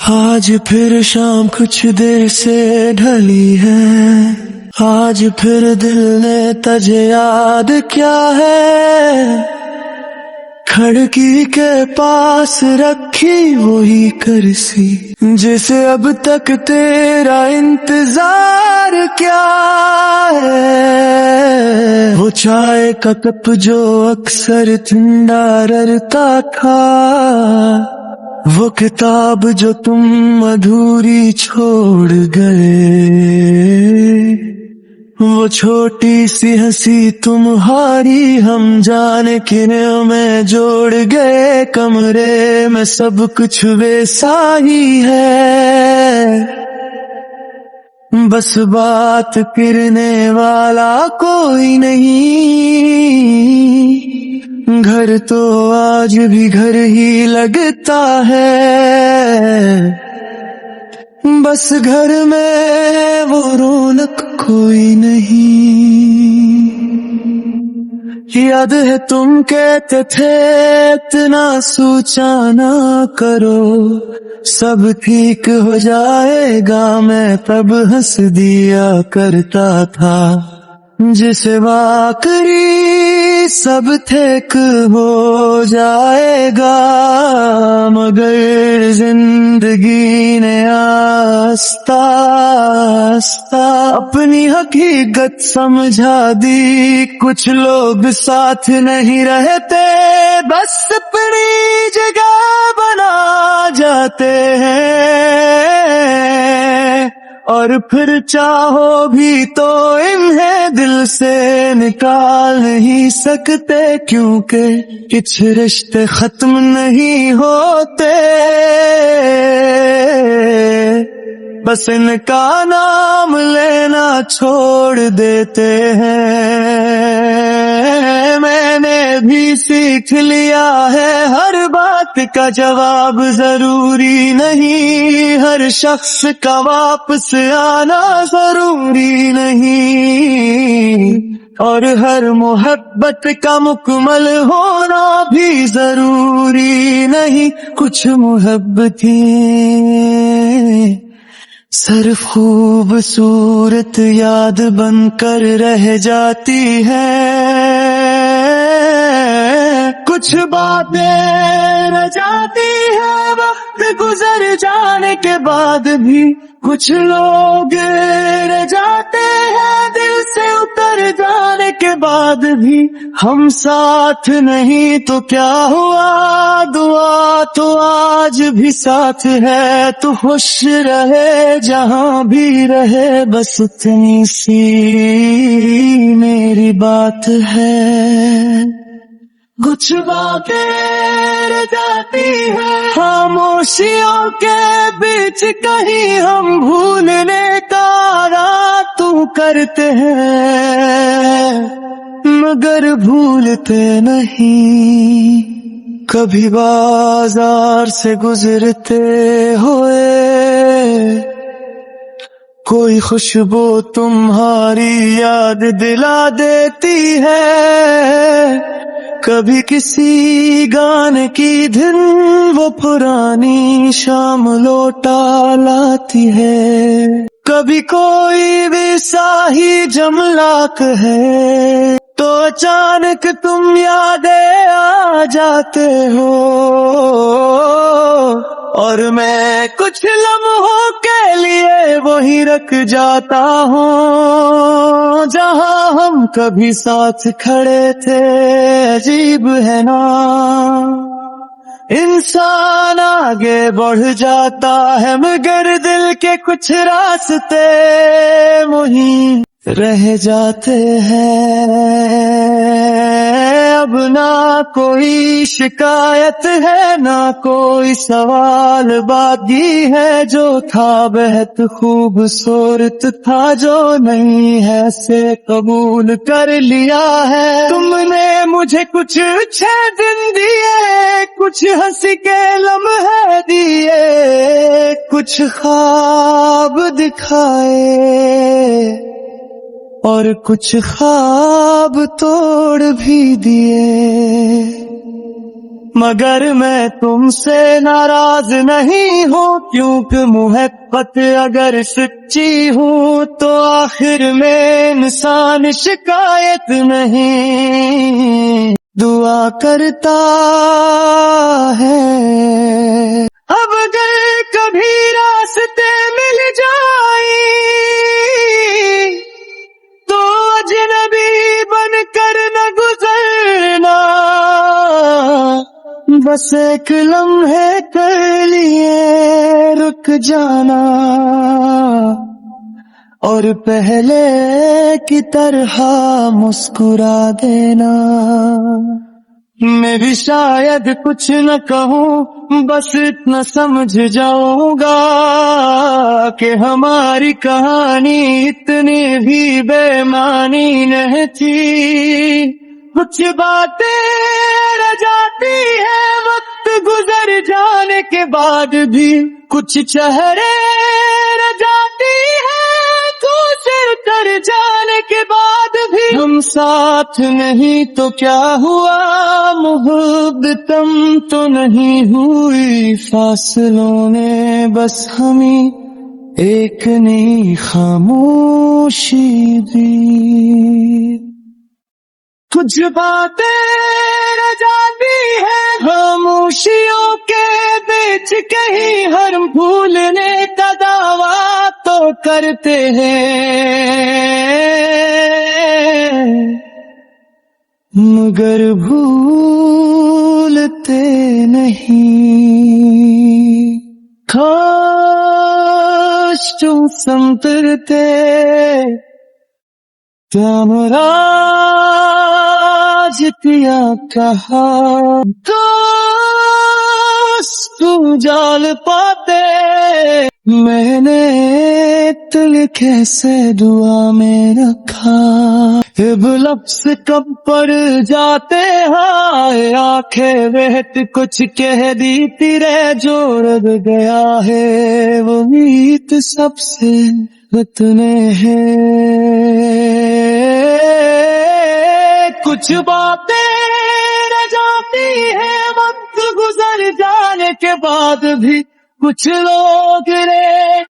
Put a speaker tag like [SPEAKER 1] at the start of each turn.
[SPEAKER 1] آج پھر شام کچھ دیر سے ڈھلی ہے، آج پھر دل نے تجھے یاد کیا ہے، کھڑکی کے پاس رکھی وہی کرسی جسے اب تک تیرا انتظار کیا ہے، وہ چائے کا کپ جو اکثر ٹھنڈا رہتا تھا، وہ کتاب جو تم ادھوری چھوڑ گئے، وہ چھوٹی سی ہنسی تمہاری ہم جانے کنوں میں جوڑ گئے، کمرے میں سب کچھ ویسا ہی ہے، بس بات کرنے والا کوئی نہیں، گھر تو آج بھی گھر ہی لگتا ہے، بس گھر میں وہ رونق کوئی نہیں۔ یاد ہے تم کہتے تھے اتنا سوچا نہ کرو، سب ٹھیک ہو جائے گا، میں تب ہنس دیا کرتا تھا، جسے واقعی سب ٹھیک ہو جائے گا، مگر زندگی نے آہستہ آہستہ اپنی حقیقت سمجھا دی، کچھ لوگ ساتھ نہیں رہتے، بس اپنی جگہ بنا جاتے ہیں، اور پھر چاہو بھی تو انہیں دل سے نکال نہیں سکتے، کیونکہ کچھ رشتے ختم نہیں ہوتے، بس ان کا نام لینا چھوڑ دیتے ہیں۔ میں نے بھی سیکھ لیا ہے ہر بات کا جواب ضروری نہیں، ہر شخص کا واپس آنا ضروری نہیں، اور ہر محبت کا مکمل ہونا بھی ضروری نہیں، کچھ محبتیں صرف خوبصورت یاد بن کر رہ جاتی ہیں، کچھ باتیں رہ جاتی ہیں وقت گزر جانے کے بعد بھی، کچھ لوگ رہ جاتے ہیں دل سے اتر جانے کے بعد بھی، ہم ساتھ نہیں تو کیا ہوا، دعا تو آج بھی ساتھ ہے، تو خوش رہے جہاں بھی رہے، بس اتنی سی میری بات ہے، کچھ باتیں رہ جاتی ہیں خاموشیوں کے بیچ، کہیں ہم بھولنے کا تو کرتے ہیں مگر بھولتے نہیں، کبھی بازار سے گزرتے ہوئے کوئی خوشبو تمہاری یاد دلا دیتی ہے، کبھی کسی گانے کی دھن وہ پرانی شام لوٹا لاتی ہے، کبھی کوئی بھی ساہی جملاک ہے تو اچانک تم یادیں آ جاتے ہو، اور میں کچھ لمحوں کے لیے وہی رک جاتا ہوں جہاں ہم کبھی ساتھ کھڑے تھے، عجیب ہے نا انسان آگے بڑھ جاتا ہے مگر دل کے کچھ راستے وہیں رہ جاتے ہیں، اب نہ کوئی شکایت ہے نہ کوئی سوال باقی ہے، جو تھا بہت خوبصورت تھا جو نہیں ہے سے قبول کر لیا ہے، تم نے مجھے کچھ اچھے دن دیے، کچھ ہنسی کے لمحے دیے، کچھ خواب دکھائے اور کچھ خواب توڑ بھی دیے، مگر میں تم سے ناراض نہیں ہوں، کیونکہ محبت اگر سچی ہوں تو آخر میں انسان شکایت نہیں دعا کرتا ہے۔ اب اگر کبھی راستے مل جائیں تو اجنبی بن کر نہ گزرنا، بس ایک لمحے کے لیے رک جانا اور پہلے کی طرح مسکرا دینا۔ میں بھی شاید کچھ نہ کہوں، بس اتنا سمجھ جاؤں گا کہ ہماری کہانی اتنی بھی بے معنی نہیں تھی۔ کچھ باتیں رہ جاتی ہیں وقت گزر جانے کے بعد بھی، کچھ چہرے رہ جاتی ہیں تو سے اتر جانے کے بعد بھی۔ ہم ساتھ نہیں تو کیا ہوا، محبت تم تو نہیں ہوئی، فاصلوں نے بس ہمیں ایک نئی خاموشی دی۔ کچھ باتیں رہ جاتی ہیں خاموشیوں کے بیچ، کہیں ہم بھولنے کا دعویٰ تو کرتے ہیں مگر بھولتے نہیں۔ کاش تم سنبھلتے کامراج کیا کہا، دوست تم جان پاتے، میں نے دل کیسے دعا میں رکھا۔ اب لفظ کب پڑ جاتے ہیں، آنکھیں بہت کچھ کہہ دیتی رہ، جو رہ گیا ہے وہ میت سب سے اتنے ہیں۔ کچھ باتیں رہ جاتی ہیں وقت گزر جانے کے بعد بھی، کچھ لوگ رے